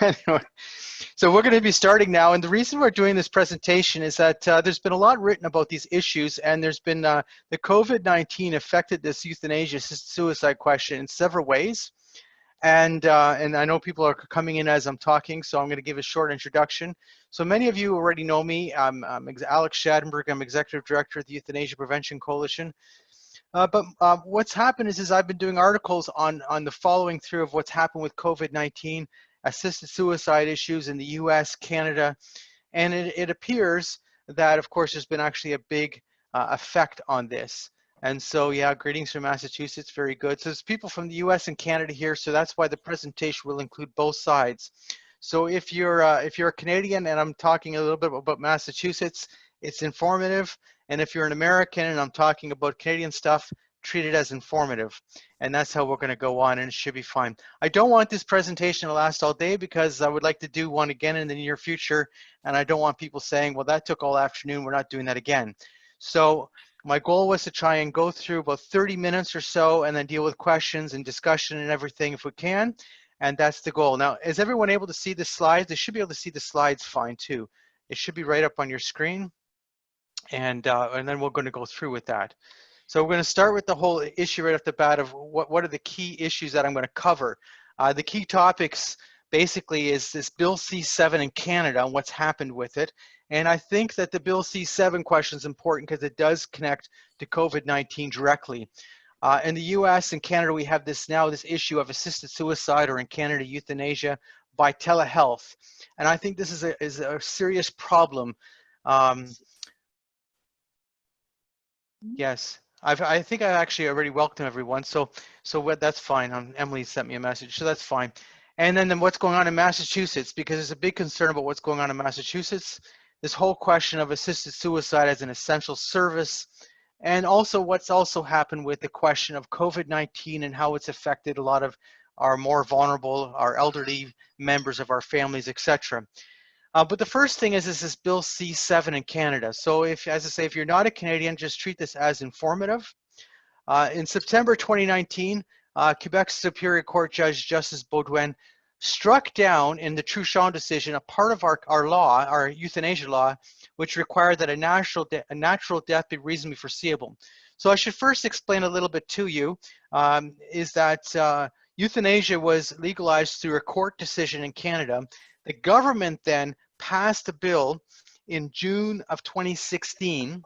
Anyway, so we're going to be starting now, and the reason we're doing this presentation is that there's been a lot written about these issues, and there's been the COVID-19 affected this euthanasia assisted suicide question in several ways. And I know people are coming in as I'm talking, so I'm going to give a short introduction. So many of you already know me. I'm Alex Schadenberg. I'm Executive Director of the Euthanasia Prevention Coalition. But what's happened is I've been doing articles on the following through of what's happened with COVID-19, assisted suicide issues in the US, Canada, and it appears that, of course, there's been actually a big effect on this. And so, yeah, greetings from Massachusetts, very good. So there's people from the US and Canada here, so that's why the presentation will include both sides. So if you're a Canadian and I'm talking a little bit about Massachusetts, it's informative. And if you're an American and I'm talking about Canadian stuff, treat it as informative. And that's how we're going to go on, and it should be fine. I don't want this presentation to last all day because I would like to do one again in the near future. And I don't want people saying, well, that took all afternoon, we're not doing that again. So my goal was to try and go through about 30 minutes or so and then deal with questions and discussion and everything if we can. And that's the goal. Now, is everyone able to see the slides? They should be able to see the slides fine too. It should be right up on your screen. And then we're going to go through with that. So we're going to start with the whole issue right off the bat of what are the key issues that I'm going to cover. The key topics basically is this Bill C7 in Canada and what's happened with it. And I think that the Bill C7 question is important because it does connect to COVID-19 directly. In the US and Canada, we have this issue of assisted suicide, or in Canada, euthanasia by telehealth. And I think this is a serious problem. Yes, I think I actually already welcomed everyone. So that's fine. Emily sent me a message, so that's fine. And then what's going on in Massachusetts, because there's a big concern about what's going on in Massachusetts. This whole question of assisted suicide as an essential service, and also what's also happened with the question of COVID-19 and how it's affected a lot of our more vulnerable, our elderly members of our families, etc. But the first thing is this Bill C7 in Canada. So as I say, if you're not a Canadian, just treat this as informative. In September 2019, Quebec Superior Court Judge Justice Baudouin struck down in the Shan decision a part of our law, our euthanasia law, which required that a natural death be reasonably foreseeable. So I should first explain a little bit to you, is that euthanasia was legalized through a court decision in Canada. The government then passed a bill in June of 2016,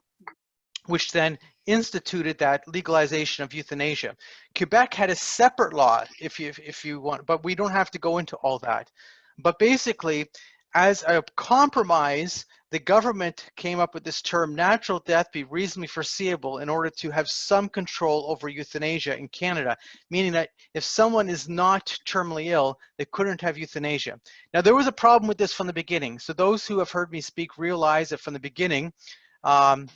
which then instituted that legalization of euthanasia. Quebec had a separate law, if you want, but we don't have to go into all that. But basically, as a compromise, the government came up with this term, natural death be reasonably foreseeable, in order to have some control over euthanasia in Canada, meaning that if someone is not terminally ill, they couldn't have euthanasia. Now, there was a problem with this from the beginning. So those who have heard me speak realize that from the beginning, the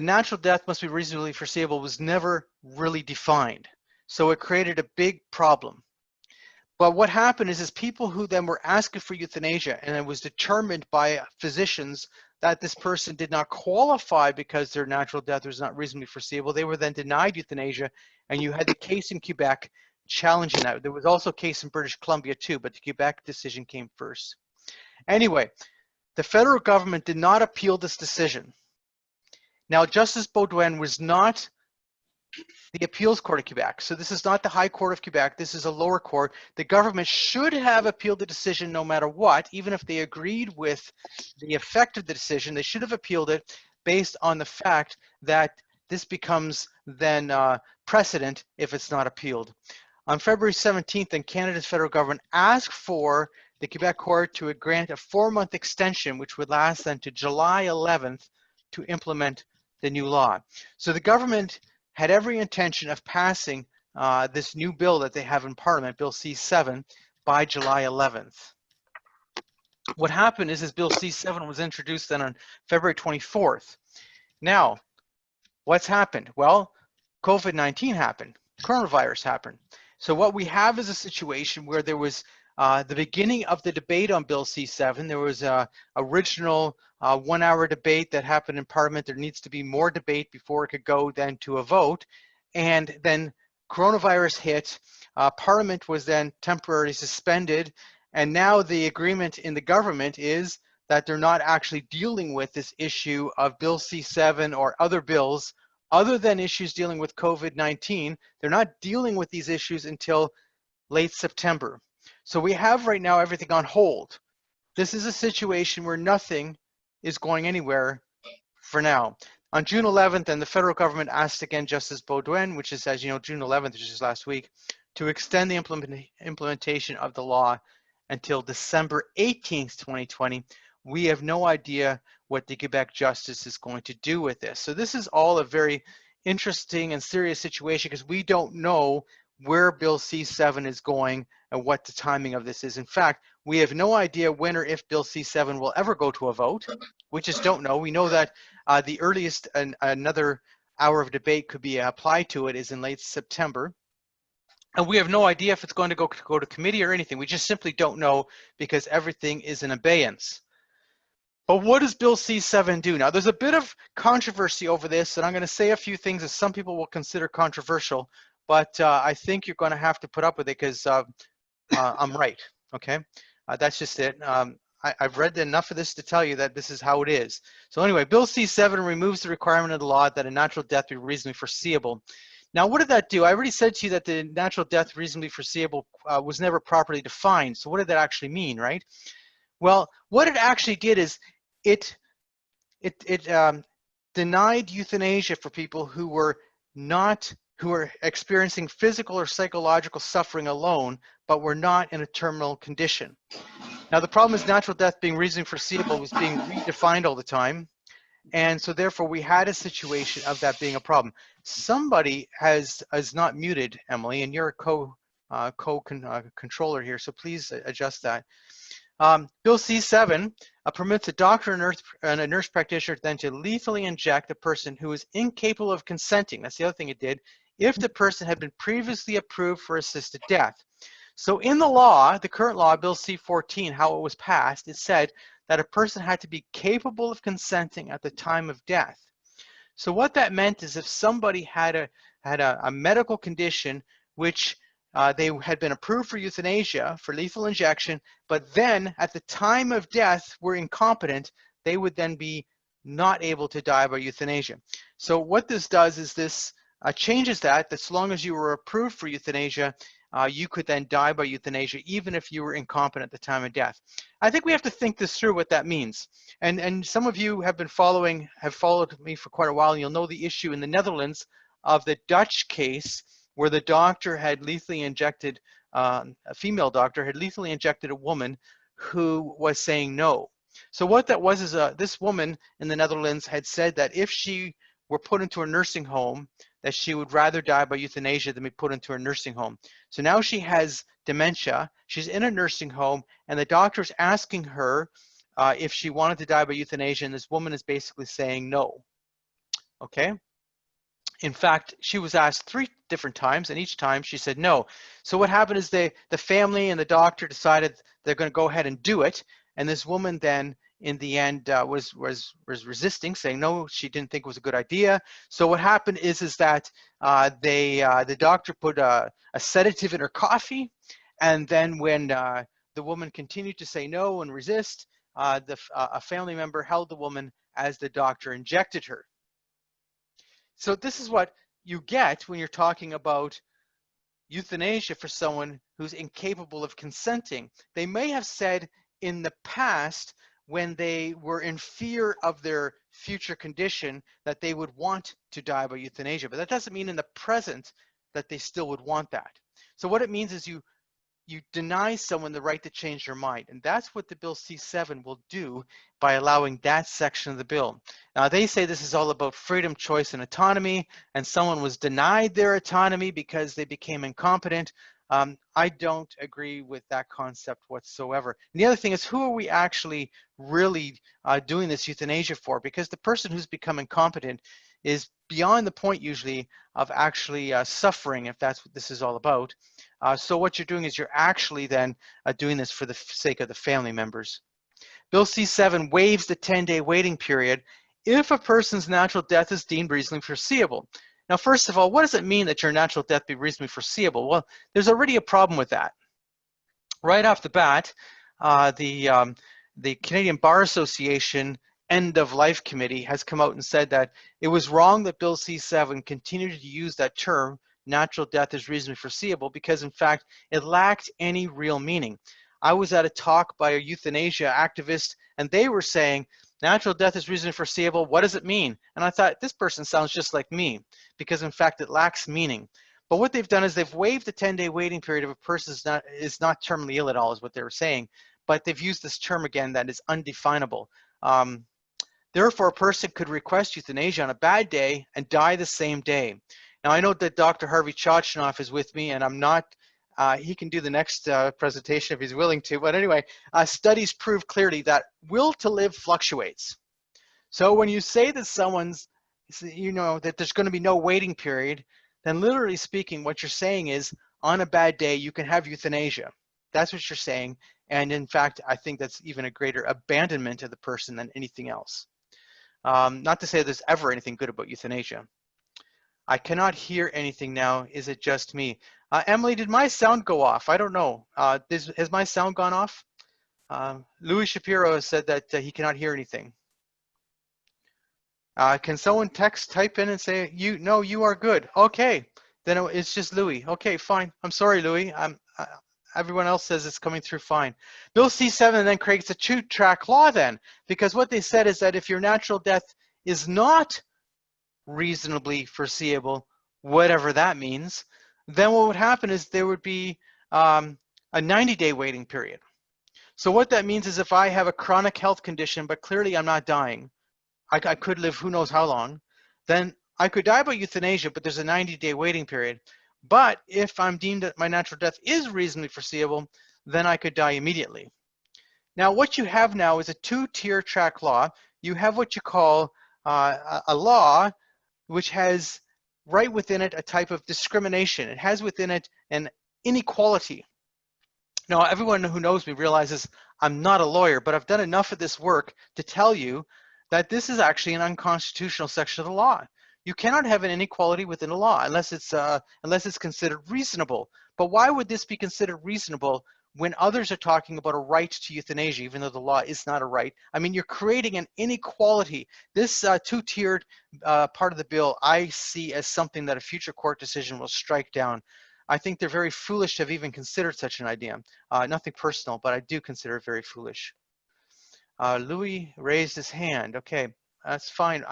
natural death must be reasonably foreseeable was never really defined. So it created a big problem. But what happened is people who then were asking for euthanasia, and it was determined by physicians that this person did not qualify because their natural death was not reasonably foreseeable, they were then denied euthanasia, and you had the case in Quebec challenging that. There was also a case in British Columbia too, but the Quebec decision came first. Anyway, the federal government did not appeal this decision. Now, Justice Baudouin was not the appeals court of Quebec. So this is not the High Court of Quebec. This is a lower court. The government should have appealed the decision no matter what, even if they agreed with the effect of the decision. They should have appealed it based on the fact that this becomes then precedent if it's not appealed. On February 17th, then Canada's federal government asked for the Quebec court to grant a 4-month extension, which would last then to July 11th to implement the new law. So the government had every intention of passing this new bill that they have in Parliament, Bill C7, by July 11th. What happened is Bill C7 was introduced then on February 24th. Now, what's happened? Well, COVID-19 happened, coronavirus happened. So what we have is a situation where there was the beginning of the debate on Bill C7. There was a original 1-hour debate that happened in Parliament. There needs to be more debate before it could go then to a vote. And then coronavirus hit, Parliament was then temporarily suspended, and now the agreement in the government is that they're not actually dealing with this issue of Bill C7 or other bills other than issues dealing with COVID-19. They're not dealing with these issues until late September. So we have right now everything on hold. This is a situation where nothing is going anywhere for now. On June 11th, and the federal government asked again Justice Baudouin, which is, as you know, June 11th, which is last week, to extend the implementation of the law until December 18th, 2020. We have no idea what the Quebec Justice is going to do with this. So this is all a very interesting and serious situation because we don't know where Bill C7 is going and what the timing of this is. In fact, we have no idea when or if Bill C7 will ever go to a vote. We just don't know. We know that the earliest another hour of debate could be applied to it is in late September. And we have no idea if it's going to go to committee or anything. We just simply don't know because everything is in abeyance. But what does Bill C7 do? Now, there's a bit of controversy over this, and I'm going to say a few things that some people will consider controversial, but I think you're going to have to put up with it because I'm right, okay? That's just it. I've read enough of this to tell you that this is how it is. So anyway, Bill C7 removes the requirement of the law that a natural death be reasonably foreseeable. Now, what did that do? I already said to you that the natural death reasonably foreseeable was never properly defined. So what did that actually mean, right? Well, what it actually did is it denied euthanasia for people who were experiencing physical or psychological suffering alone, but were not in a terminal condition. Now, the problem is natural death being reasonably foreseeable was being redefined all the time. And so therefore we had a situation of that being a problem. Somebody is not muted, Emily, and you're a controller here, so please adjust that. Bill C7 permits a doctor and a nurse practitioner then to lethally inject a person who is incapable of consenting. That's the other thing it did, if the person had been previously approved for assisted death. So in the law, the current law, Bill C14, how it was passed, it said that a person had to be capable of consenting at the time of death. So what that meant is if somebody had a medical condition which they had been approved for euthanasia, for lethal injection, but then at the time of death were incompetent, they would then be not able to die by euthanasia. So what this does is this changes that as long as you were approved for euthanasia, you could then die by euthanasia even if you were incompetent at the time of death. I think we have to think this through what that means. And some of you have followed me for quite a while, and you'll know the issue in the Netherlands of the Dutch case where the doctor had lethally injected, a female doctor had lethally injected a woman who was saying no. So what that was is this woman in the Netherlands had said that if she were put into a nursing home, that she would rather die by euthanasia than be put into a nursing home. So now she has dementia, she's in a nursing home, and the doctor's asking her if she wanted to die by euthanasia, and this woman is basically saying no, okay? In fact, she was asked 3 different times, and each time she said no. So what happened is the family and the doctor decided they're going to go ahead and do it, and this woman then in the end was resisting, saying no, she didn't think it was a good idea. So what happened is that the doctor put a sedative in her coffee, and then when the woman continued to say no and resist, a family member held the woman as the doctor injected her. So this is what you get when you're talking about euthanasia for someone who's incapable of consenting. They may have said in the past, when they were in fear of their future condition, that they would want to die by euthanasia, but that doesn't mean in the present that they still would want that. So what it means is you deny someone the right to change their mind, and that's what the Bill C7 will do by allowing that section of the bill. Now they say this is all about freedom, choice, and autonomy, and someone was denied their autonomy because they became incompetent. I don't agree with that concept whatsoever. And the other thing is, who are we actually really doing this euthanasia for? Because the person who's become incompetent is beyond the point usually of actually suffering, if that's what this is all about. So what you're doing is you're actually then doing this for the sake of the family members. Bill C7 waives the 10-day waiting period if a person's natural death is deemed reasonably foreseeable. Now, first of all, what does it mean that your natural death be reasonably foreseeable? Well, there's already a problem with that. Right off the bat, the Canadian Bar Association End of Life Committee has come out and said that it was wrong that Bill C-7 continued to use that term, natural death is reasonably foreseeable, because in fact, it lacked any real meaning. I was at a talk by a euthanasia activist, and they were saying, natural death is reasonably foreseeable, what does it mean? And I thought, this person sounds just like me, because in fact, it lacks meaning. But what they've done is they've waived the 10-day waiting period if a person is not terminally ill at all, is what they were saying. But they've used this term again that is undefinable. Therefore, a person could request euthanasia on a bad day and die the same day. Now, I know that Dr. Harvey Chochinov is with me, and I'm not, he can do the next presentation if he's willing to. But anyway, studies prove clearly that will to live fluctuates. So when you say that someone's, that there's going to be no waiting period, then literally speaking, what you're saying is on a bad day, you can have euthanasia. That's what you're saying. And in fact, I think that's even a greater abandonment of the person than anything else. Not to say there's ever anything good about euthanasia. I cannot hear anything now. Is it just me? Emily, did my sound go off? I don't know. Has my sound gone off? Louis Shapiro has said that he cannot hear anything. Can someone type in and say, no, you are good. Okay, then it's just Louis. Okay, fine. I'm sorry, Louis. Everyone else says it's coming through fine. Bill C-7 then creates a two-track law then, because what they said is that if your natural death is not reasonably foreseeable, whatever that means, then what would happen is there would be a 90-day waiting period. So what that means is if I have a chronic health condition, but clearly I'm not dying, I could live who knows how long, then I could die by euthanasia, but there's a 90-day waiting period. But if I'm deemed that my natural death is reasonably foreseeable, then I could die immediately. Now, what you have now is a two-tier track law. You have what you call a law which has right within it a type of discrimination. It has within it an inequality. Now, everyone who knows me realizes I'm not a lawyer, but I've done enough of this work to tell you that this is actually an unconstitutional section of the law. You cannot have an inequality within a law unless it's considered reasonable. But why would this be considered reasonable when others are talking about a right to euthanasia, even though the law is not a right? I mean, you're creating an inequality. This two-tiered part of the bill I see as something that a future court decision will strike down. I think they're very foolish to have even considered such an idea. Nothing personal, but I do consider it very foolish. Louis raised his hand. Okay, that's fine.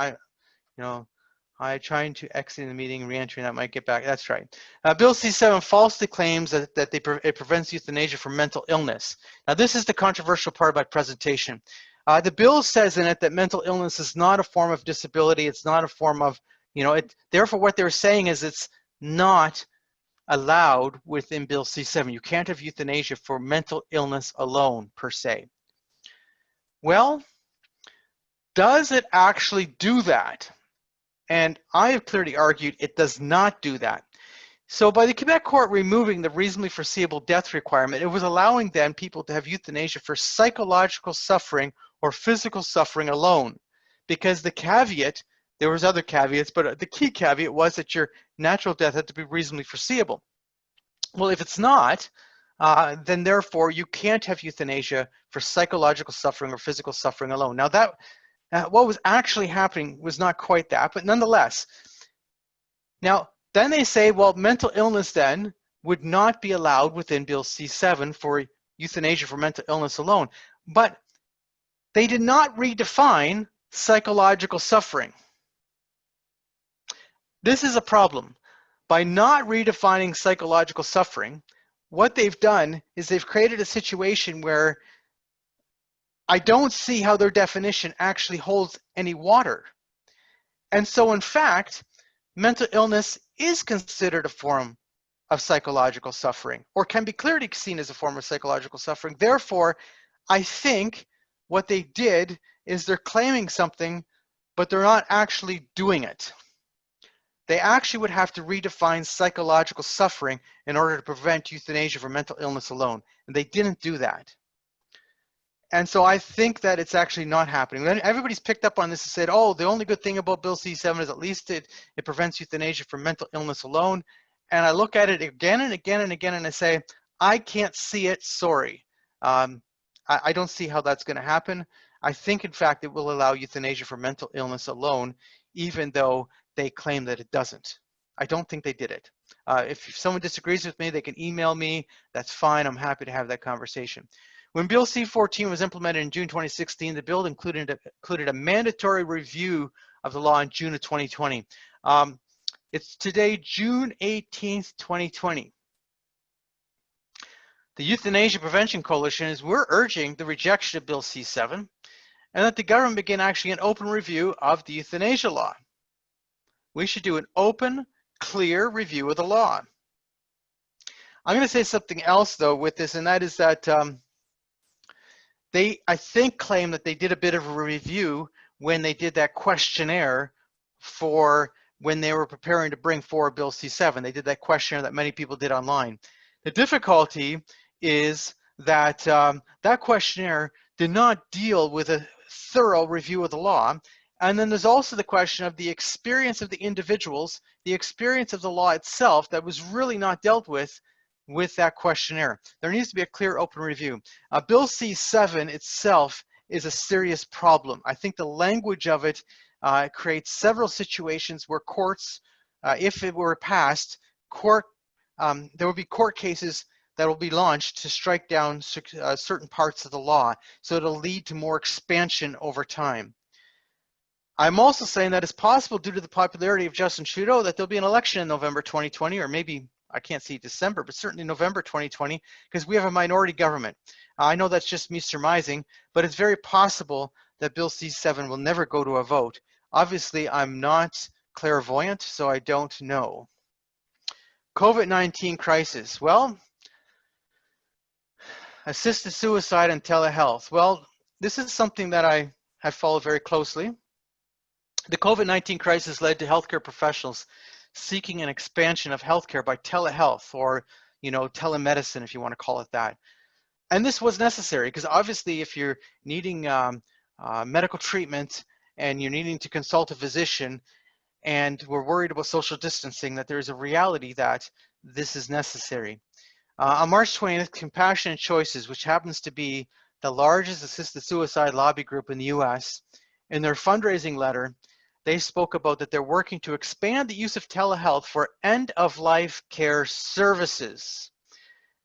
I trying to exit the meeting, re-entering, that might get back. That's right. Bill C-7 falsely claims that it prevents euthanasia from mental illness. Now, this is the controversial part about presentation. The bill says in it that mental illness is not a form of disability. It's not a form of, therefore what they're saying is it's not allowed within Bill C-7. You can't have euthanasia for mental illness alone, per se. Well, does it actually do that? And I have clearly argued it does not do that. So by the Quebec court removing the reasonably foreseeable death requirement, it was allowing then people to have euthanasia for psychological suffering or physical suffering alone. Because the caveat, there was other caveats, but the key caveat was that your natural death had to be reasonably foreseeable. Well, if it's not, then therefore you can't have euthanasia for psychological suffering or physical suffering alone. Now that what was actually happening was not quite that, but nonetheless. Now, then they say, well, mental illness then would not be allowed within Bill C-7 for euthanasia for mental illness alone. But they did not redefine psychological suffering. This is a problem. By not redefining psychological suffering, what they've done is they've created a situation where I don't see how their definition actually holds any water. And so in fact, mental illness is considered a form of psychological suffering, or can be clearly seen as a form of psychological suffering. Therefore, I think what they did is they're claiming something, but they're not actually doing it. They actually would have to redefine psychological suffering in order to prevent euthanasia for mental illness alone, and they didn't do that. And so I think that it's actually not happening. Then everybody's picked up on this and said, oh, the only good thing about Bill C-7 is at least it prevents euthanasia from mental illness alone. And I look at it again and again and again and I say, I can't see it, sorry. I don't see how that's going to happen. I think, in fact, it will allow euthanasia for mental illness alone, even though they claim that it doesn't. I don't think they did it. If someone disagrees with me, they can email me. That's fine. I'm happy to have that conversation. When Bill C-14 was implemented in June 2016, the bill included a mandatory review of the law in June of 2020. It's today, June 18th, 2020. The Euthanasia Prevention Coalition we're urging the rejection of Bill C-7 and that the government begin actually an open review of the euthanasia law. We should do an open, clear review of the law. I'm going to say something else though with this, and that is that they, I think, claim that they did a bit of a review when they did that questionnaire for when they were preparing to bring forward Bill C-7. They did that questionnaire that many people did online. The difficulty is that that questionnaire did not deal with a thorough review of the law. And then there's also the question of the experience of the individuals, the experience of the law itself that was really not dealt with that questionnaire. There needs to be a clear open review. Bill C-7 itself is a serious problem. I think the language of it creates several situations where courts, if it were passed, there will be court cases that will be launched to strike down certain parts of the law. So it'll lead to more expansion over time. I'm also saying that it's possible, due to the popularity of Justin Trudeau, that there'll be an election in November 2020, or maybe, I can't see December, but certainly November 2020, because we have a minority government. I know that's just me surmising, but it's very possible that Bill C-7 will never go to a vote. Obviously, I'm not clairvoyant, so I don't know. COVID-19 crisis. Well, assisted suicide and telehealth. Well, this is something that I have followed very closely. The COVID-19 crisis led to healthcare professionals seeking an expansion of healthcare by telehealth, or telemedicine, if you want to call it that. And this was necessary because obviously if you're needing medical treatment and you're needing to consult a physician and we're worried about social distancing, that there is a reality that this is necessary. On March 20th, Compassion and Choices, which happens to be the largest assisted suicide lobby group in the US, in their fundraising letter, they spoke about that they're working to expand the use of telehealth for end-of-life care services.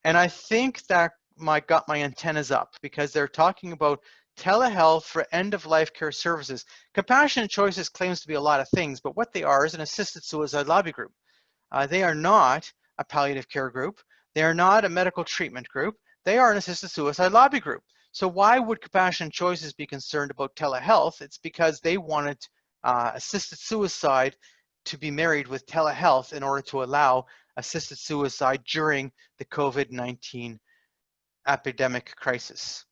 And I think that got my antennas up, because they're talking about telehealth for end-of-life care services. Compassion and Choices claims to be a lot of things, but what they are is an assisted suicide lobby group. They are not a palliative care group. They are not a medical treatment group. They are an assisted suicide lobby group. So why would Compassion and Choices be concerned about telehealth? It's because they wanted assisted suicide to be married with telehealth in order to allow assisted suicide during the COVID-19 epidemic crisis.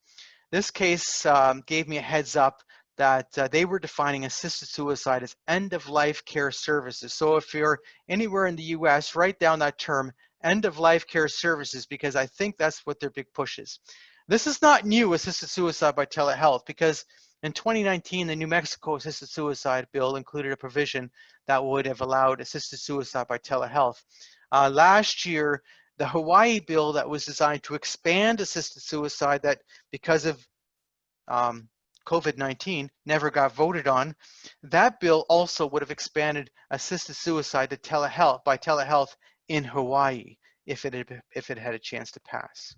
This case gave me a heads up that they were defining assisted suicide as end-of-life care services. So if you're anywhere in the US, write down that term, end-of-life care services, because I think that's what their big push is. This is not new, assisted suicide by telehealth, because in 2019, the New Mexico assisted suicide bill included a provision that would have allowed assisted suicide by telehealth. Last year, the Hawaii bill that was designed to expand assisted suicide, that because of COVID-19 never got voted on, that bill also would have expanded assisted suicide to telehealth, by telehealth in Hawaii, if it had a chance to pass.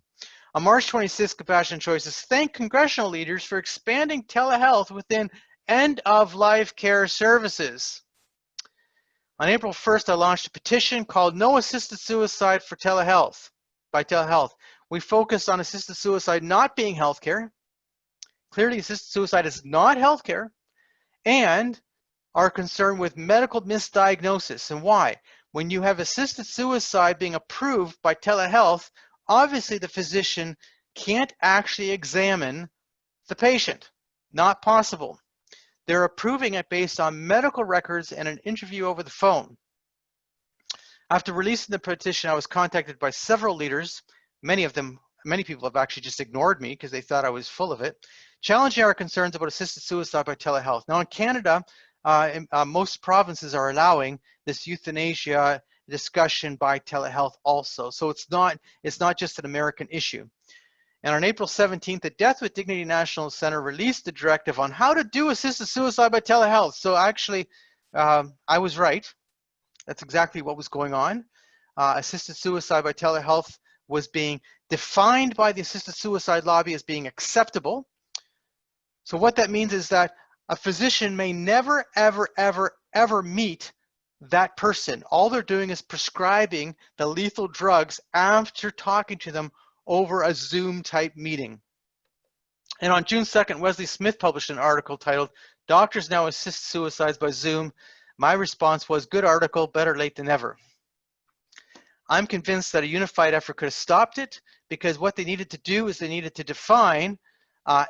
On March 26th, Compassion Choices thanked congressional leaders for expanding telehealth within end-of-life care services. On April 1st, I launched a petition called No Assisted Suicide for Telehealth, by telehealth. We focused on assisted suicide not being healthcare. Clearly, assisted suicide is not healthcare, and are concerned with medical misdiagnosis. And why? When you have assisted suicide being approved by telehealth, obviously the physician can't actually examine the patient. Not possible. They're approving it based on medical records and an interview over the phone. After releasing the petition, I was contacted by several leaders, many of them many people have actually just ignored me because they thought I was full of it. Challenging our concerns about assisted suicide by telehealth. Now in Canada, most provinces are allowing this euthanasia discussion by telehealth also. So it's not just an American issue. And on April 17th, the Death with Dignity National Center released the directive on how to do assisted suicide by telehealth. So actually, I was right. That's exactly what was going on. Assisted suicide by telehealth was being defined by the assisted suicide lobby as being acceptable. So what that means is that a physician may never, ever, ever, ever meet that person. All they're doing is prescribing the lethal drugs after talking to them over a Zoom type meeting. And on June 2nd, Wesley Smith published an article titled, "Doctors Now Assist Suicides by Zoom." My response was, good article, better late than never. I'm convinced that a unified effort could have stopped it, because what they needed to do is they needed to define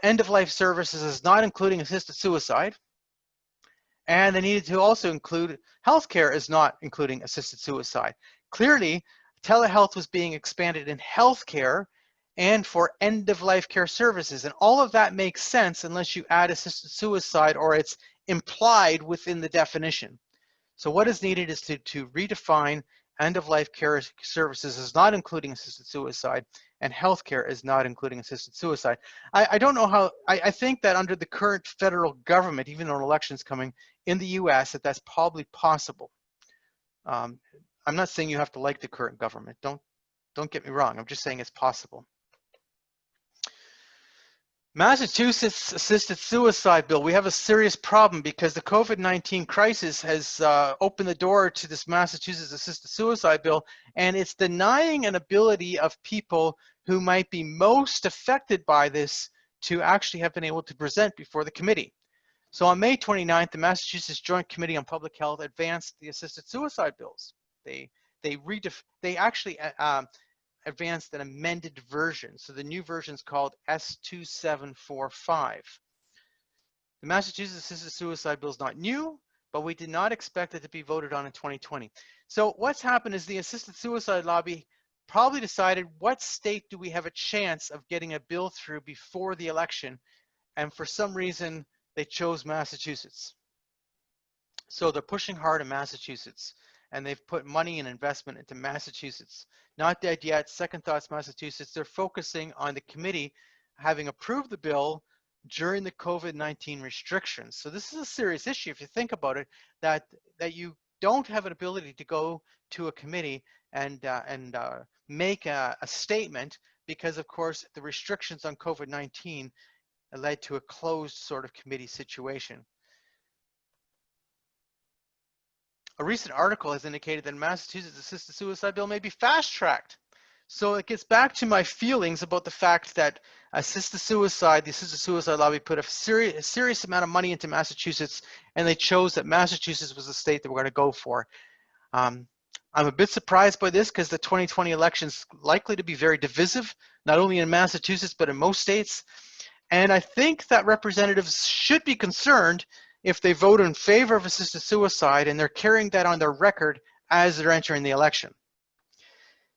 end-of-life services as not including assisted suicide, and they needed to also include healthcare as not including assisted suicide. Clearly, telehealth was being expanded in healthcare and for end-of-life care services, and all of that makes sense unless you add assisted suicide or it's implied within the definition. So what is needed is to redefine end-of-life care services as not including assisted suicide, and healthcare is not including assisted suicide. I don't know how, I think that under the current federal government, even though an election's coming in the US, that's probably possible. I'm not saying you have to like the current government. Don't get me wrong. I'm just saying it's possible. Massachusetts assisted suicide bill. We have a serious problem because the COVID-19 crisis has opened the door to this Massachusetts assisted suicide bill, and it's denying an ability of people who might be most affected by this to actually have been able to present before the committee. So on May 29th, the Massachusetts Joint Committee on Public Health advanced the assisted suicide bills. They actually advanced an amended version. So the new version is called S2745. The Massachusetts assisted suicide bill is not new, but we did not expect it to be voted on in 2020. So what's happened is the assisted suicide lobby probably decided, what state do we have a chance of getting a bill through before the election? And for some reason, they chose Massachusetts. So they're pushing hard in Massachusetts, and they've put money and investment into Massachusetts. Not dead yet. Second thoughts, Massachusetts. They're focusing on the committee having approved the bill during the COVID-19 restrictions. So this is a serious issue if you think about it, that you don't have an ability to go to a committee and make a statement, because of course the restrictions on COVID-19 led to a closed sort of committee situation. A recent article has indicated that Massachusetts assisted suicide bill may be fast-tracked. So it gets back to my feelings about the fact that the assisted suicide lobby put a serious amount of money into Massachusetts, and they chose that Massachusetts was the state that we're going to go for. I'm a bit surprised by this because the 2020 election is likely to be very divisive, not only in Massachusetts, but in most states. And I think that representatives should be concerned if they vote in favor of assisted suicide and they're carrying that on their record as they're entering the election.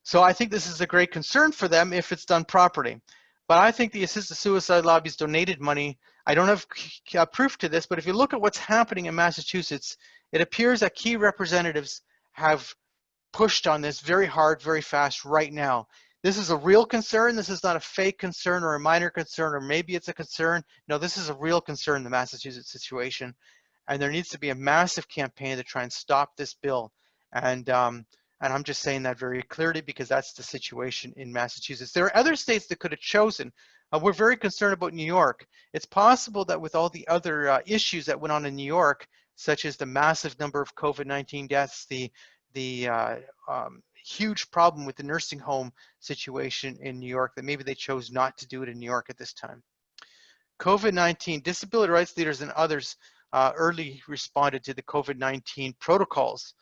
So I think this is a great concern for them if it's done properly. But I think the assisted suicide lobby's donated money. I don't have proof to this, but if you look at what's happening in Massachusetts, it appears that key representatives have pushed on this very hard, very fast right now. This is a real concern. This is not a fake concern or a minor concern, or maybe it's a concern. No, this is a real concern, the Massachusetts situation. And there needs to be a massive campaign to try and stop this bill. And I'm just saying that very clearly because that's the situation in Massachusetts. There are other states that could have chosen. We're very concerned about New York. It's possible that with all the other issues that went on in New York, such as the massive number of COVID-19 deaths, the huge problem with the nursing home situation in New York, that maybe they chose not to do it in New York at this time. COVID-19, disability rights leaders and others early responded to the COVID-19 protocols.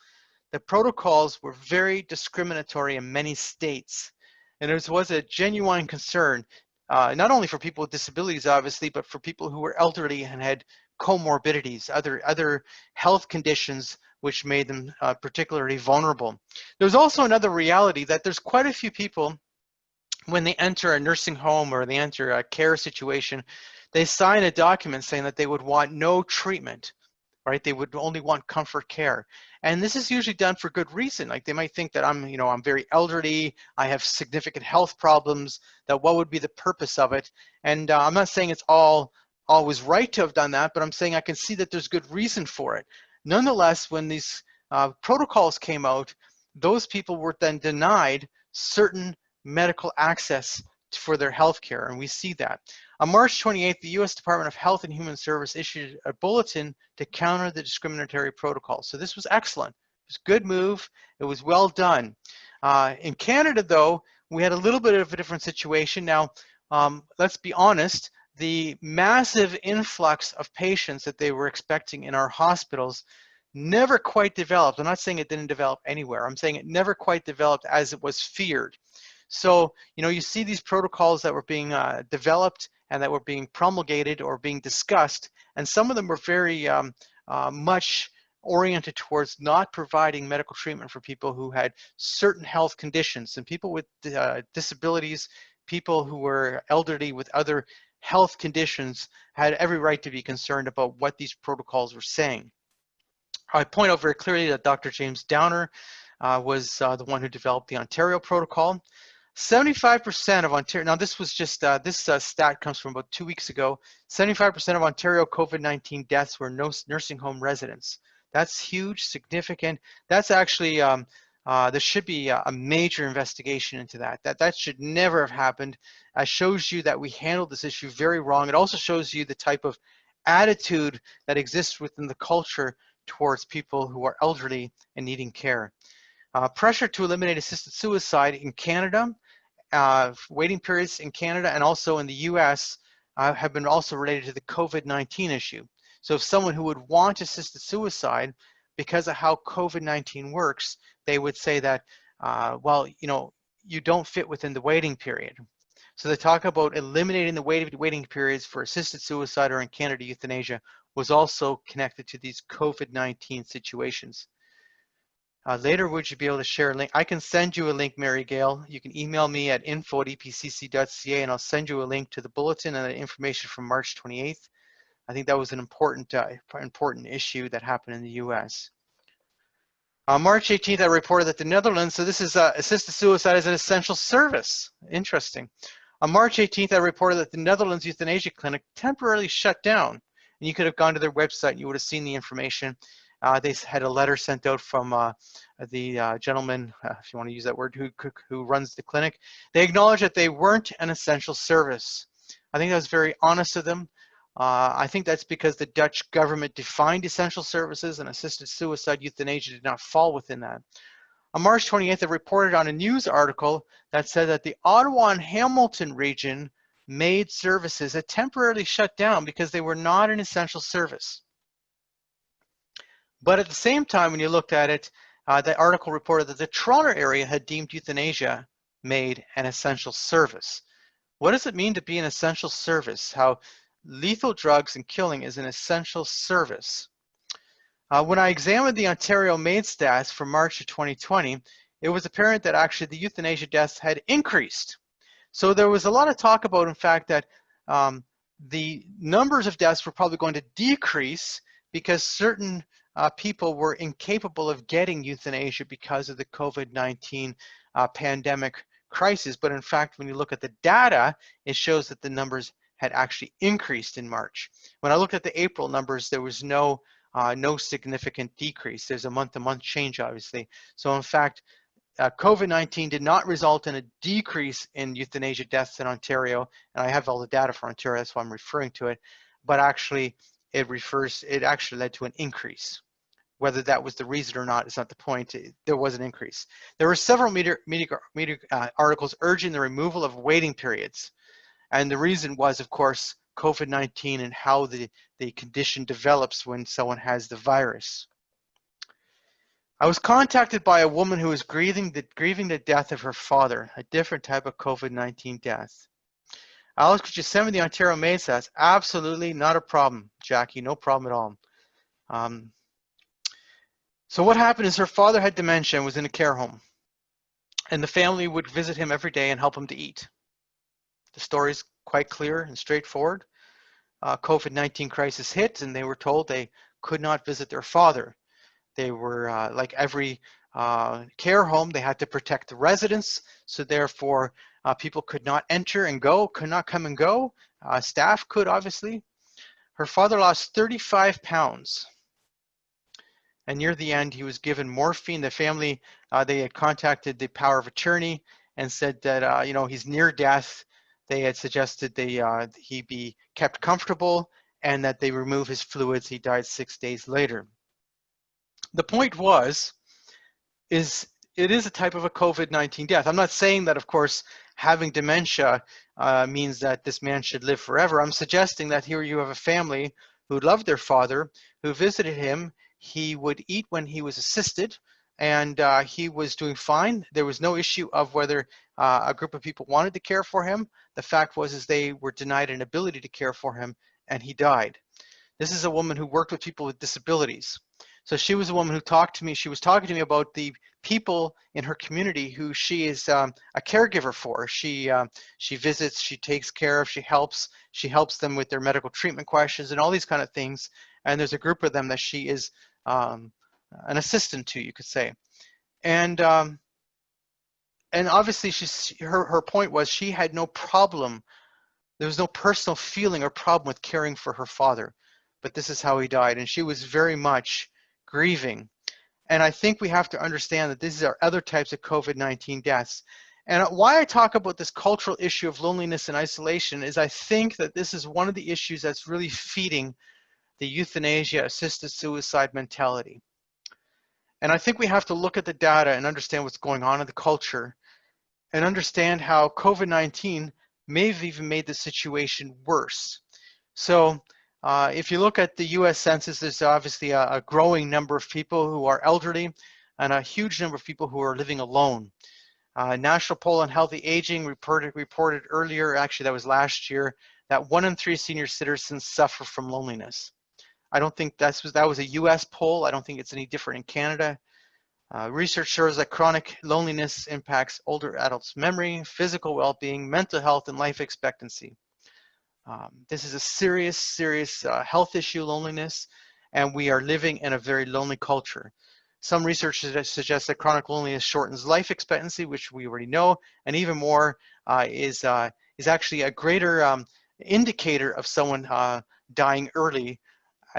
The protocols were very discriminatory in many states, and there was a genuine concern, not only for people with disabilities, obviously, but for people who were elderly and had comorbidities, other health conditions which made them particularly vulnerable. There's also another reality that there's quite a few people when they enter a nursing home or they enter a care situation, they sign a document saying that they would want no treatment, right? They would only want comfort care. And this is usually done for good reason. Like they might think that I'm very elderly, I have significant health problems, that what would be the purpose of it? And I'm not saying it's always right to have done that, but I'm saying I can see that there's good reason for it. Nonetheless, when these protocols came out, those people were then denied certain medical access for their health care, and we see that. On March 28th, the U.S. Department of Health and Human Services issued a bulletin to counter the discriminatory protocol. So this was excellent. It was a good move. It was well done. In Canada, though, we had a little bit of a different situation. Now, let's be honest, the massive influx of patients that they were expecting in our hospitals never quite developed. I'm not saying it didn't develop anywhere. I'm saying it never quite developed as it was feared. So, you see these protocols that were being developed and that were being promulgated or being discussed, and some of them were very much oriented towards not providing medical treatment for people who had certain health conditions, and people with disabilities, people who were elderly with other health conditions had every right to be concerned about what these protocols were saying. I point out very clearly that Dr. James Downer was the one who developed the Ontario protocol. 75% of Ontario, now this was just, this stat comes from about 2 weeks ago, 75% of Ontario COVID-19 deaths were nursing home residents. That's huge, significant. That's actually, there should be a major investigation into that. That should never have happened. It shows you that we handled this issue very wrong. It also shows you the type of attitude that exists within the culture towards people who are elderly and needing care. Pressure to eliminate assisted suicide in Canada, waiting periods in Canada and also in the US have been also related to the COVID-19 issue. So if someone who would want assisted suicide because of how COVID-19 works, they would say that, well, you don't fit within the waiting period. So they talk about eliminating the waiting periods for assisted suicide, or in Canada, euthanasia, was also connected to these COVID-19 situations. Later, would you be able to share a link? I can send you a link, Mary Gail. You can email me at info@epcc.ca, and I'll send you a link to the bulletin and the information from March 28th. I think that was an important issue that happened in the US. On March 18th, I reported that the Netherlands, so this is assisted suicide as an essential service. Interesting. On March 18th, I reported that the Netherlands Euthanasia Clinic temporarily shut down. And you could have gone to their website and you would have seen the information. They had a letter sent out from the gentleman, if you want to use that word, who runs the clinic. They acknowledged that they weren't an essential service. I think that was very honest of them. I think that's because the Dutch government defined essential services, and assisted suicide euthanasia did not fall within that. On March 28th, I reported on a news article that said that the Ottawa and Hamilton region made services had temporarily shut down because they were not an essential service. But at the same time, when you looked at it, the article reported that the Toronto area had deemed euthanasia made an essential service. What does it mean to be an essential service? How lethal drugs and killing is an essential service. When I examined the Ontario MAID stats for March of 2020, it was apparent that actually the euthanasia deaths had increased. So there was a lot of talk about, in fact, that the numbers of deaths were probably going to decrease because certain people were incapable of getting euthanasia because of the COVID-19 pandemic crisis. But in fact, when you look at the data, it shows that the numbers had actually increased in March. When I looked at the April numbers, there was no significant decrease. There's a month-to-month change, obviously. So in fact, COVID-19 did not result in a decrease in euthanasia deaths in Ontario, and I have all the data for Ontario, that's why I'm referring to it, but actually it actually led to an increase. Whether that was the reason or not is not the point. There was an increase. There were several media articles urging the removal of waiting periods. And the reason was, of course, COVID-19 and how the condition develops when someone has the virus. I was contacted by a woman who was grieving the death of her father, a different type of COVID-19 death. Alex, could you send me the Ontario MAID stats? Absolutely, not a problem, Jackie, no problem at all. So what happened is her father had dementia and was in a care home. And the family would visit him every day and help him to eat. The story's quite clear and straightforward. COVID-19 crisis hit, and they were told they could not visit their father. They were, like every care home, they had to protect the residents, so therefore people could not enter and go, could not come and go. Staff could, obviously. Her father lost 35 pounds. And near the end, he was given morphine. The family, they had contacted the power of attorney and said that, he's near death. They had suggested he be kept comfortable and that they remove his fluids. He died 6 days later. The point is it is a type of a COVID-19 death. I'm not saying that, of course, having dementia means that this man should live forever. I'm suggesting that here you have a family who loved their father, who visited him. He would eat when he was assisted, and he was doing fine. There was no issue of whether a group of people wanted to care for him. The fact was they were denied an ability to care for him, and he died. This is a woman who worked with people with disabilities. So she was a woman who talked to me. She was talking to me about the people in her community who she is a caregiver for. She visits, she takes care of, she helps them with their medical treatment questions and all these kind of things. And there's a group of them that she is an assistant to, you could say. And obviously her point was she had no problem. There was no personal feeling or problem with caring for her father, but this is how he died, and she was very much grieving. And I think we have to understand that these are other types of COVID-19 deaths. And why I talk about this cultural issue of loneliness and isolation is I think that this is one of the issues that's really feeding the euthanasia assisted suicide mentality. And I think we have to look at the data and understand what's going on in the culture and understand how COVID-19 may have even made the situation worse. So if you look at the US Census, there's obviously a growing number of people who are elderly and a huge number of people who are living alone. National Poll on Healthy Aging reported earlier, actually that was last year, that 1 in 3 senior citizens suffer from loneliness. I don't think that was a US poll. I don't think it's any different in Canada. Research shows that chronic loneliness impacts older adults' memory, physical well-being, mental health, and life expectancy. This is a serious health issue, loneliness, and we are living in a very lonely culture. Some research suggests that chronic loneliness shortens life expectancy, which we already know, and even more is actually a greater indicator of someone dying early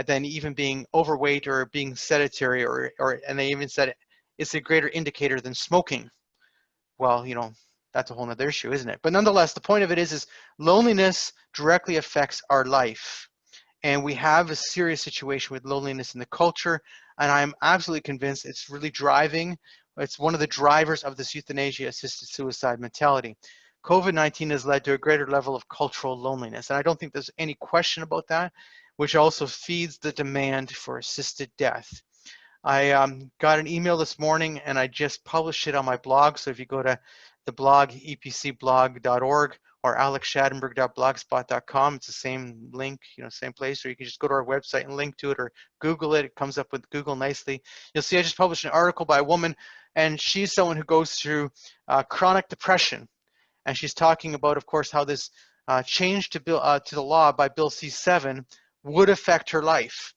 than even being overweight or being sedentary, and they even said it's a greater indicator than smoking. Well, that's a whole nother issue, isn't it? But nonetheless, the point of it is loneliness directly affects our life. And we have a serious situation with loneliness in the culture. And I'm absolutely convinced it's really it's one of the drivers of this euthanasia-assisted suicide mentality. COVID-19 has led to a greater level of cultural loneliness. And I don't think there's any question about that, which also feeds the demand for assisted death. I got an email this morning and I just published it on my blog. So if you go to the blog, epcblog.org or alexschadenberg.blogspot.com, it's the same link, same place, or you can just go to our website and link to it or Google it. It comes up with Google nicely. You'll see I just published an article by a woman, and she's someone who goes through chronic depression. And she's talking about, of course, how this change to the law by Bill C-7 would affect her life.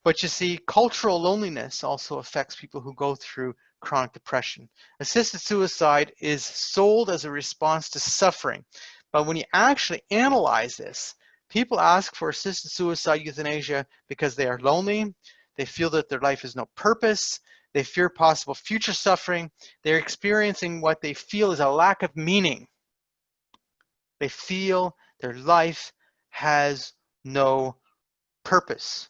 But you see, cultural loneliness also affects people who go through chronic depression. Assisted suicide is sold as a response to suffering. But when you actually analyze this, people ask for assisted suicide euthanasia because they are lonely, they feel that their life has no purpose, they fear possible future suffering, they're experiencing what they feel is a lack of meaning. They feel their life has no purpose.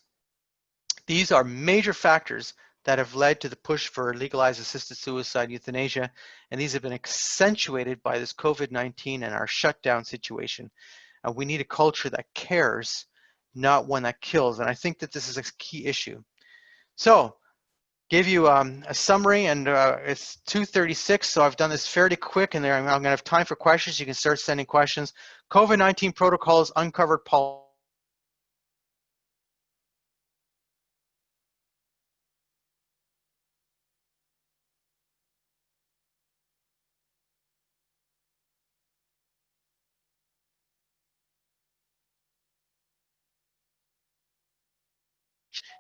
These are major factors that have led to the push for legalized assisted suicide euthanasia, and these have been accentuated by this COVID-19 and our shutdown situation. We need a culture that cares, not one that kills, and I think that this is a key issue. So, give you a summary, and it's 2:36, so I've done this fairly quick, and I'm going to have time for questions. You can start sending questions. COVID-19 protocols, uncovered policy.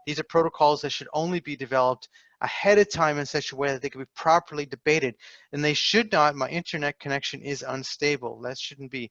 These are protocols that should only be developed ahead of time in such a way that they can be properly debated, and they should not. My internet connection is unstable. That shouldn't be.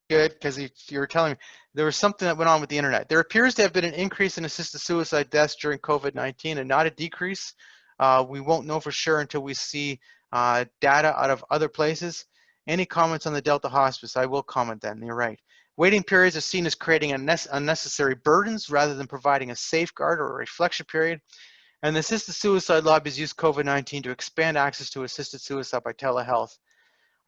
Good, because you were telling me there was something that went on with the internet. There appears to have been an increase in assisted suicide deaths during COVID-19 and not a decrease. We won't know for sure until we see data out of other places. Any comments on the Delta Hospice? I will comment then, you're right. Waiting periods are seen as creating unnecessary burdens rather than providing a safeguard or a reflection period. And the assisted suicide lobbies use COVID-19 to expand access to assisted suicide by telehealth.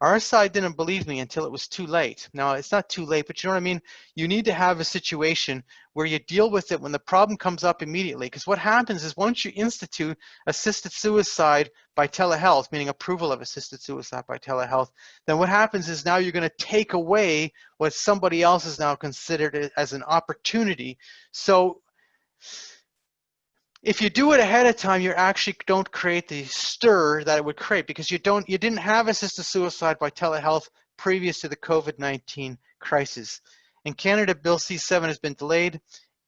Our side didn't believe me until it was too late. Now, it's not too late, but you know what I mean? You need to have a situation where you deal with it when the problem comes up immediately. Because what happens is once you institute assisted suicide by telehealth, meaning approval of assisted suicide by telehealth, then what happens is now you're going to take away what somebody else has now considered as an opportunity. So if you do it ahead of time, you actually don't create the stir that it would create, because you didn't have assisted suicide by telehealth previous to the COVID-19 crisis. In Canada, Bill C7 has been delayed,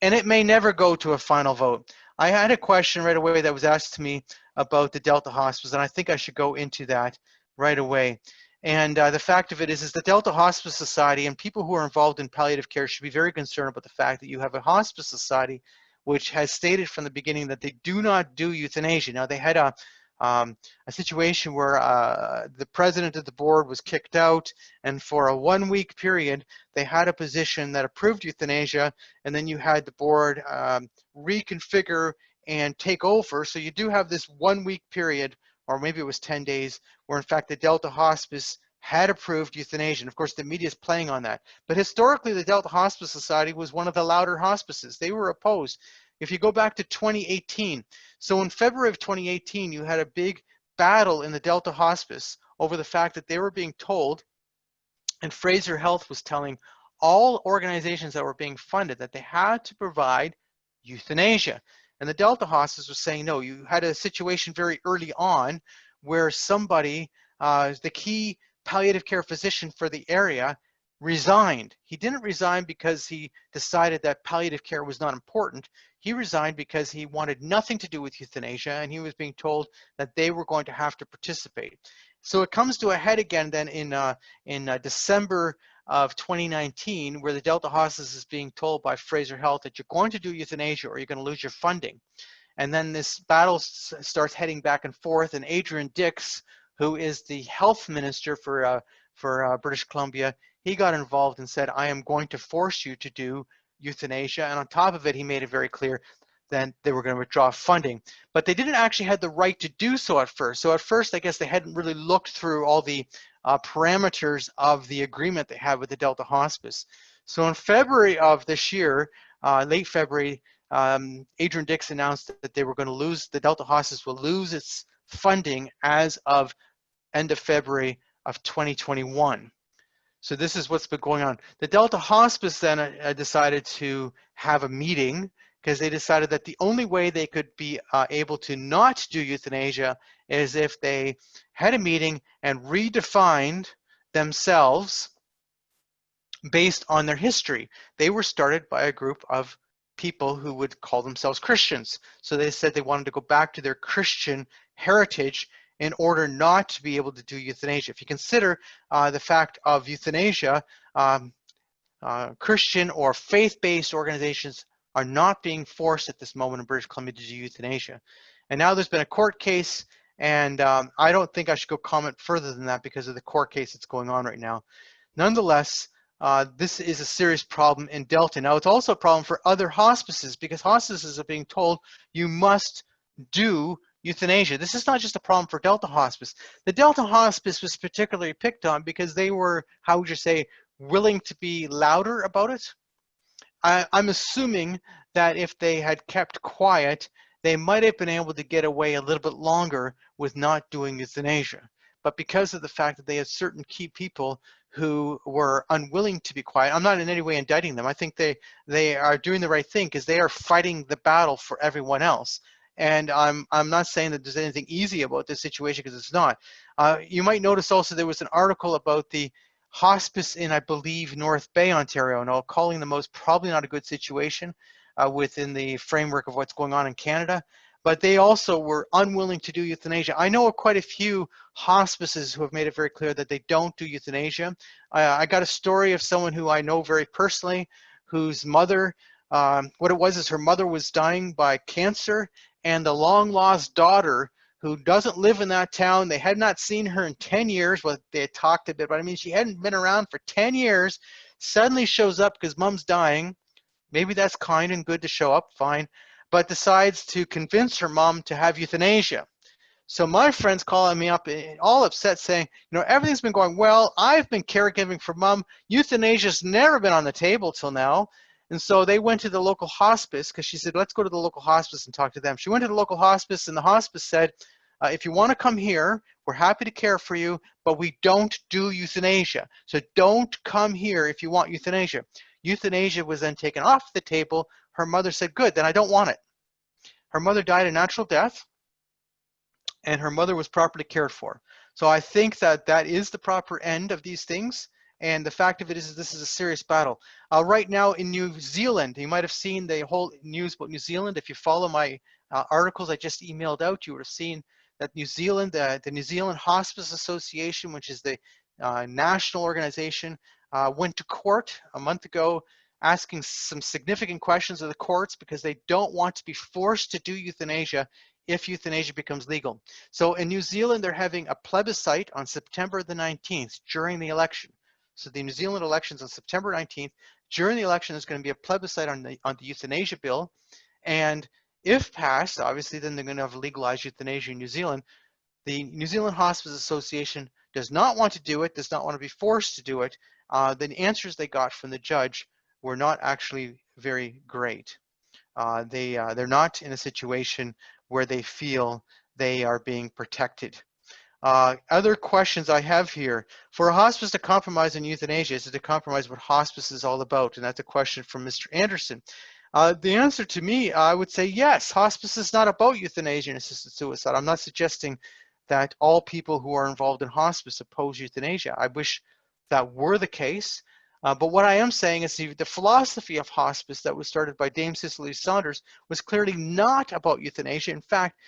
and it may never go to a final vote. I had a question right away that was asked to me about the Delta Hospice, and I think I should go into that right away. And the fact of it is the Delta Hospice Society and people who are involved in palliative care should be very concerned about the fact that you have a hospice society which has stated from the beginning that they do not do euthanasia. Now, they had a situation where the president of the board was kicked out, and for a 1-week period, they had a position that approved euthanasia, and then you had the board reconfigure and take over. So you do have this 1-week period, or maybe it was 10 days, where in fact the Delta Hospice had approved euthanasia. And of course, the media is playing on that. But historically, the Delta Hospice Society was one of the louder hospices. They were opposed. If you go back to 2018, so in February of 2018, you had a big battle in the Delta Hospice over the fact that they were being told, and Fraser Health was telling all organizations that were being funded that they had to provide euthanasia. And the Delta Hospice was saying, no, you had a situation very early on where somebody, the key palliative care physician for the area, resigned. He didn't resign because he decided that palliative care was not important. He resigned because he wanted nothing to do with euthanasia, and he was being told that they were going to have to participate. So it comes to a head again then in December of 2019, where the Delta Hospice is being told by Fraser Health that you're going to do euthanasia or you're going to lose your funding. And then this battle starts heading back and forth, and Adrian Dix, who is the health minister for British Columbia, he got involved and said, I am going to force you to do euthanasia. And on top of it, he made it very clear that they were going to withdraw funding. But they didn't actually have the right to do so at first. So at first, I guess they hadn't really looked through all the parameters of the agreement they had with the Delta Hospice. So in February of this year, late February, Adrian Dix announced that they were going to lose, the Delta Hospice will lose its funding as of end of February of 2021. So this is what's been going on. The Delta Hospice then decided to have a meeting, because they decided that the only way they could be able to not do euthanasia is if they had a meeting and redefined themselves based on their history. They were started by a group of people who would call themselves Christians. So they said they wanted to go back to their Christian heritage in order not to be able to do euthanasia. If you consider the fact of euthanasia, Christian or faith-based organizations are not being forced at this moment in British Columbia to do euthanasia. And now there's been a court case, and I don't think I should go comment further than that because of the court case that's going on right now. Nonetheless, this is a serious problem in Delta. Now, it's also a problem for other hospices, because hospices are being told you must do euthanasia. This is not just a problem for Delta Hospice. The Delta Hospice was particularly picked on because they were, how would you say, willing to be louder about it. I'm assuming that if they had kept quiet, they might have been able to get away a little bit longer with not doing euthanasia. but because of the fact that they had certain key people who were unwilling to be quiet. I'm not in any way indicting them. I think they are doing the right thing because they are fighting the battle for everyone else. And I'm not saying that there's anything easy about this situation, because it's not. You might notice also there was an article about the hospice in, I believe, North Bay, Ontario, and calling the most probably not a good situation within the framework of what's going on in Canada. But they also were unwilling to do euthanasia. I know of quite a few hospices who have made it very clear that they don't do euthanasia. I got a story of someone who I know very personally, whose mother, what it was is her mother was dying by cancer, and the long lost daughter, who doesn't live in that town, they had not seen her in 10 years, well, they had talked a bit, but I mean, she hadn't been around for 10 years, suddenly shows up because mom's dying. Maybe that's kind and good to show up, fine, but decides to convince her mom to have euthanasia. So my friend's calling me up all upset saying, you know, everything's been going well. I've been caregiving for mom. Euthanasia's never been on the table till now. And so they went to the local hospice, because she said, let's go to the local hospice and talk to them. She went to the local hospice, and the hospice said, if you want to come here, we're happy to care for you, but we don't do euthanasia. So don't come here if you want euthanasia. Euthanasia was then taken off the table. Her mother said, good, then I don't want it. Her mother died a natural death, and her mother was properly cared for. So I think that that is the proper end of these things. And the fact of it is this is a serious battle. Right now in New Zealand, you might have seen the whole news about New Zealand. If you follow my articles I just emailed out, you would have seen that New Zealand, the New Zealand Hospice Association, which is the national organization, went to court a month ago asking some significant questions of the courts because they don't want to be forced to do euthanasia if euthanasia becomes legal. So in New Zealand, they're having a plebiscite on September the 19th during the election. So the New Zealand elections on September 19th. During the election, there's going to be a plebiscite on the euthanasia bill. And if passed, obviously, then they're going to have legalized euthanasia in New Zealand. The New Zealand Hospice Association does not want to do it, does not want to be forced to do it. The answers they got from the judge were not actually very great. They're not in a situation where they feel they are being protected. Other questions I have here. For a hospice to compromise on euthanasia, is it to compromise what hospice is all about? And that's a question from Mr. Anderson. The answer to me, I would say yes. Hospice is not about euthanasia and assisted suicide. I'm not suggesting that all people who are involved in hospice oppose euthanasia. I wish that were the case. But what I am saying is the philosophy of hospice that was started by Dame Cicely Saunders was clearly not about euthanasia. In fact,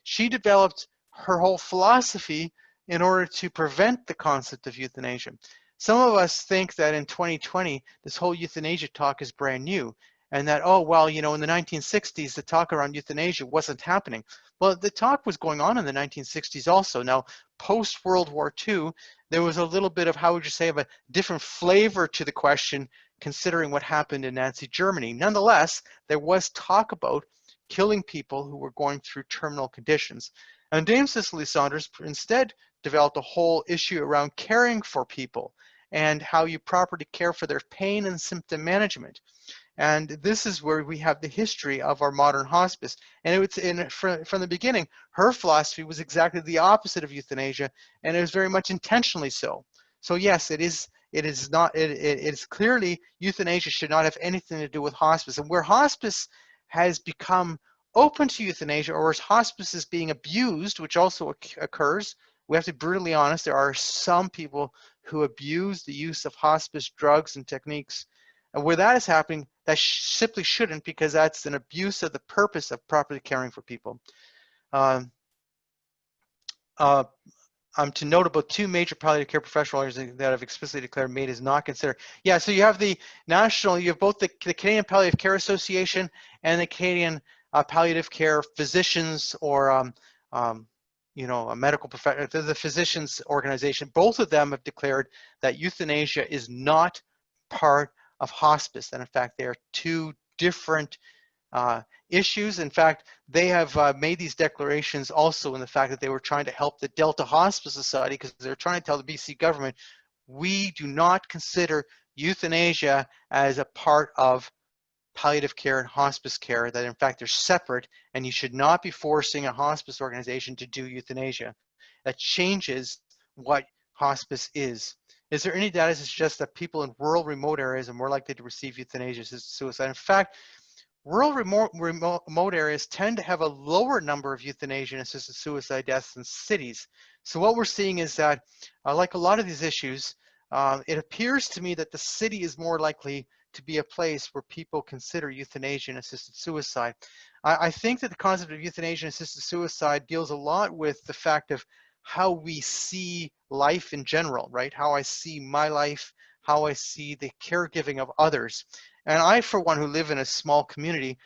she developed her whole philosophy in order to prevent the concept of euthanasia. Some of us think that in 2020, this whole euthanasia talk is brand new, and that, oh, well, you know, in the 1960s, the talk around euthanasia wasn't happening. Well, the talk was going on in the 1960s also. Now, post-World War II, there was a little bit of, how would you say, of a different flavor to the question, considering what happened in Nazi Germany. Nonetheless, there was talk about killing people who were going through terminal conditions. And Dame Cicely Saunders instead developed a whole issue around caring for people and how you properly care for their pain and symptom management. And this is where we have the history of our modern hospice. And from the beginning, her philosophy was exactly the opposite of euthanasia, and it was very much intentionally so. So yes, it is clearly euthanasia should not have anything to do with hospice. And where hospice has become open to euthanasia, or as hospice is being abused, which also occurs, we have to be brutally honest, there are some people who abuse the use of hospice drugs and techniques. And where that is happening, that simply shouldn't, because that's an abuse of the purpose of properly caring for people. To note about two major palliative care professional organizations that have explicitly declared MAID is not considered. Yeah, so you have the national, you have both the Canadian Palliative Care Association and the Canadian Palliative Care Physicians, or you know, a medical professional, the physicians organization. Both of them have declared that euthanasia is not part of hospice, and in fact, they are two different issues. In fact, they have made these declarations also in the fact that they were trying to help the Delta Hospice Society, because they're trying to tell the BC government, we do not consider euthanasia as a part of palliative care and hospice care, that in fact they're separate, and you should not be forcing a hospice organization to do euthanasia. That changes what hospice is. Is there any data to suggest that people in rural remote areas are more likely to receive euthanasia-assisted suicide? In fact, rural remote areas tend to have a lower number of euthanasia and assisted suicide deaths than cities. So what we're seeing is that, like a lot of these issues, it appears to me that the city is more likely to be a place where people consider euthanasia and assisted suicide. I think that the concept of euthanasia and assisted suicide deals a lot with the fact of how we see life in general, right? How I see my life, how I see the caregiving of others. And I, for one, who live in a small community,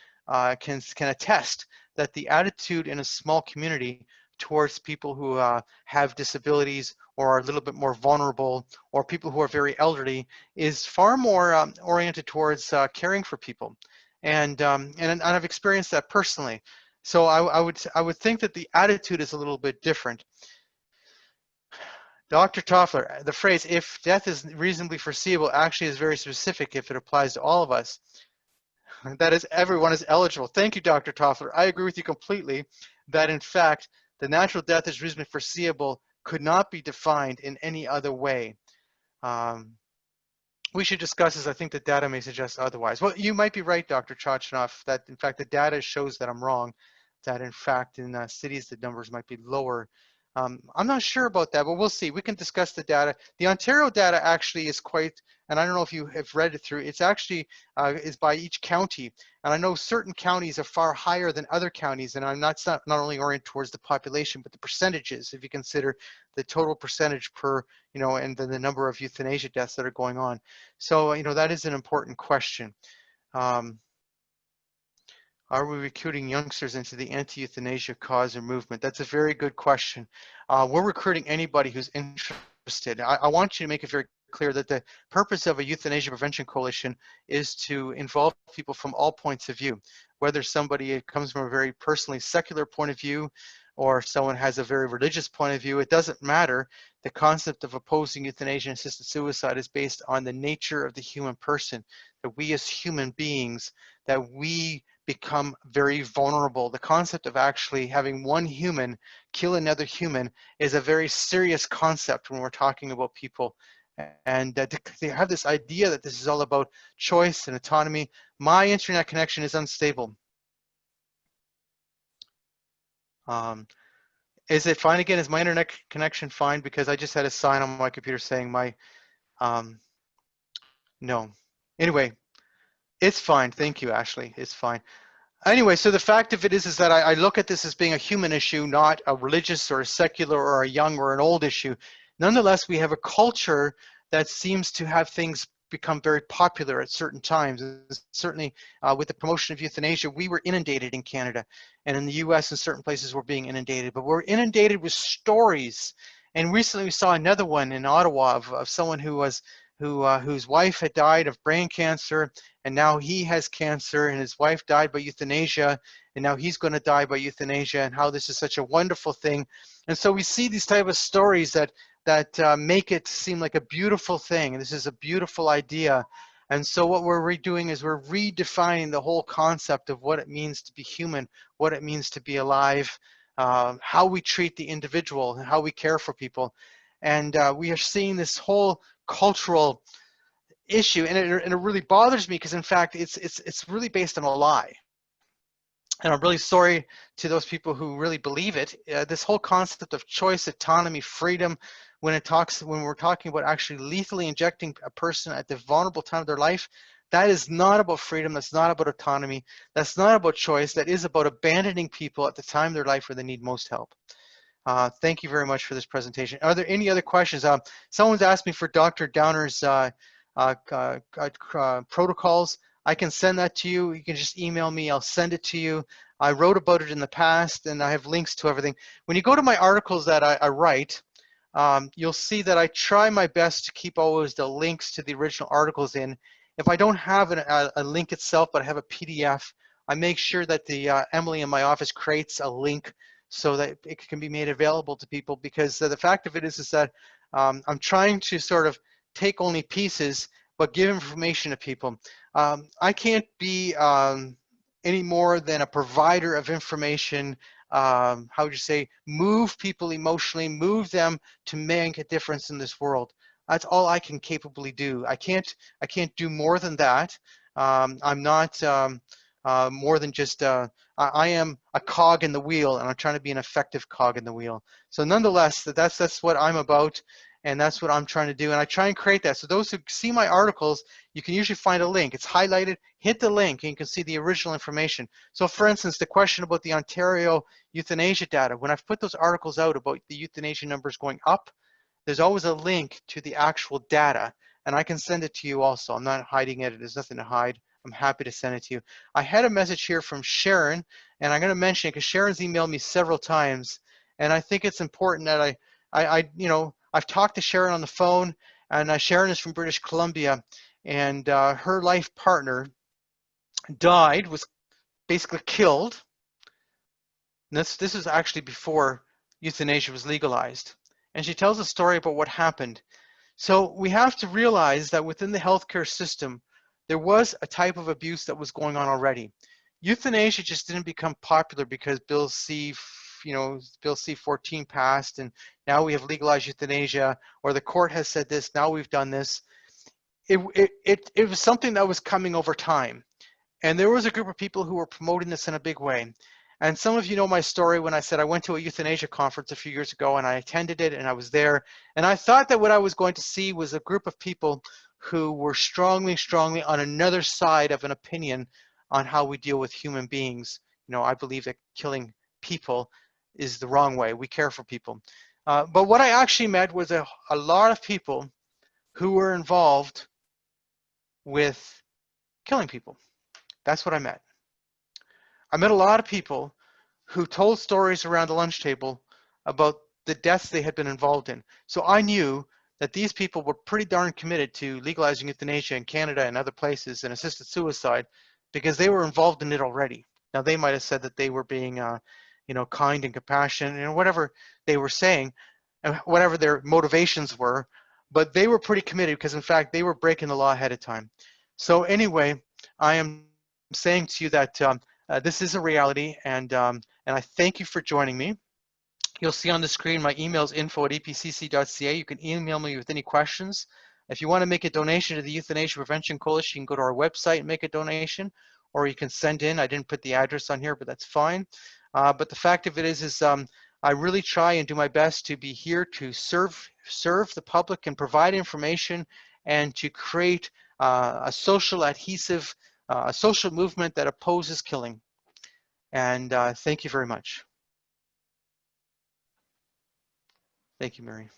can attest that the attitude in a small community towards people who have disabilities or are a little bit more vulnerable, or people who are very elderly, is far more oriented towards caring for people. And I've experienced that personally. So I would think that the attitude is a little bit different. Dr. Toffler, the phrase, if death is reasonably foreseeable, actually is very specific if it applies to all of us. That is, everyone is eligible. Thank you, Dr. Toffler. I agree with you completely that, in fact, the natural death is reasonably foreseeable could not be defined in any other way. We should discuss this. I think the data may suggest otherwise. Well, you might be right, Dr. Chochnov, that, in fact, the data shows that I'm wrong, that, in fact, in cities, the numbers might be lower. I'm not sure about that, but we'll see. We can discuss the data. The Ontario data actually is quite, and I don't know if you have read it through, it's actually is by each county. And I know certain counties are far higher than other counties, and I'm not only oriented towards the population, but the percentages, if you consider the total percentage per, and then the number of euthanasia deaths that are going on. So, that is an important question. Are we recruiting youngsters into the anti-euthanasia cause or movement? That's a very good question. We're recruiting anybody who's interested. I want you to make it very clear that the purpose of a Euthanasia Prevention Coalition is to involve people from all points of view, whether somebody comes from a very personally secular point of view or someone has a very religious point of view. It doesn't matter. The concept of opposing euthanasia and assisted suicide is based on the nature of the human person, that we as human beings, that we become very vulnerable. The concept of actually having one human kill another human is a very serious concept when we're talking about people. And to have this idea that this is all about choice and autonomy. My internet connection is unstable. Is it fine again? Is my internet connection fine? Because I just had a sign on my computer saying my, no. Anyway, it's fine. Thank you, Ashley. It's fine. Anyway, so the fact of it is that I look at this as being a human issue, not a religious or a secular or a young or an old issue. Nonetheless, we have a culture that seems to have things become very popular at certain times. Certainly with the promotion of euthanasia, we were inundated in Canada, and in the US in certain places we're being inundated, but we're inundated with stories. And recently we saw another one in Ottawa of someone whose wife had died of brain cancer, and now he has cancer, and his wife died by euthanasia, and now he's going to die by euthanasia, and how this is such a wonderful thing. And so we see these type of stories that make it seem like a beautiful thing. This is a beautiful idea. And so what we're redoing is we're redefining the whole concept of what it means to be human, what it means to be alive, how we treat the individual, and how we care for people. And we are seeing this whole cultural issue, and it really bothers me because, in fact, it's really based on a lie. And I'm really sorry to those people who really believe it. This whole concept of choice, autonomy, freedom, when we're talking about actually lethally injecting a person at the vulnerable time of their life, that is not about freedom. That's not about autonomy. That's not about choice. That is about abandoning people at the time of their life where they need most help. Thank you very much for this presentation. Are there any other questions? Someone's asked me for Dr. Downer's protocols. I can send that to you. You can just email me. I'll send it to you. I wrote about it in the past, and I have links to everything. When you go to my articles that I write, you'll see that I try my best to keep always the links to the original articles in. If I don't have a link itself, but I have a PDF, I make sure that Emily in my office creates a link so that it can be made available to people, because the fact of it is that I'm trying to sort of take only pieces, but give information to people. I can't be any more than a provider of information how would you say, move people emotionally, move them to make a difference in this world. That's all I can capably do. I can't do more than that. I'm not more than just, I am a cog in the wheel, and I'm trying to be an effective cog in the wheel. So nonetheless, that's what I'm about, and that's what I'm trying to do. And I try and create that. So those who see my articles, you can usually find a link. It's highlighted, hit the link, and you can see the original information. So for instance, the question about the Ontario euthanasia data, when I've put those articles out about the euthanasia numbers going up, there's always a link to the actual data, and I can send it to you also. I'm not hiding it. There's nothing to hide. I'm happy to send it to you. I had a message here from Sharon, and I'm going to mention it because Sharon's emailed me several times, and I think it's important that I've talked to Sharon on the phone, and Sharon is from British Columbia, and her life partner died, was basically killed. And this was actually before euthanasia was legalized. And she tells a story about what happened. So we have to realize that within the healthcare system, there was a type of abuse that was going on already. Euthanasia just didn't become popular because Bill C-14 passed, and now we have legalized euthanasia, or the court has said this, now we've done this. It was something that was coming over time. And there was a group of people who were promoting this in a big way. And some of you know my story when I said I went to a euthanasia conference a few years ago, and I attended it, and I was there. And I thought that what I was going to see was a group of people who were strongly on another side of an opinion on how we deal with human beings. You know, I believe that killing people is the wrong way. We care for people. But what I actually met was a lot of people who were involved with killing people. That's what I met. I met a lot of people who told stories around the lunch table about the deaths they had been involved in. So I knew that these people were pretty darn committed to legalizing euthanasia in Canada and other places and assisted suicide because they were involved in it already. Now they might have said that they were being, kind and compassionate, whatever they were saying, whatever their motivations were, but they were pretty committed because in fact they were breaking the law ahead of time. So anyway, I am saying to you that this is a reality, and I thank you for joining me. You'll see on the screen my email is info@epcc.ca. You can email me with any questions. If you want to make a donation to the Euthanasia Prevention Coalition, you can go to our website and make a donation, or you can send in. I didn't put the address on here, but that's fine. But the fact of it is I really try and do my best to be here to serve the public and provide information and to create a social adhesive, a social movement that opposes killing. And thank you very much. Thank you, Mary.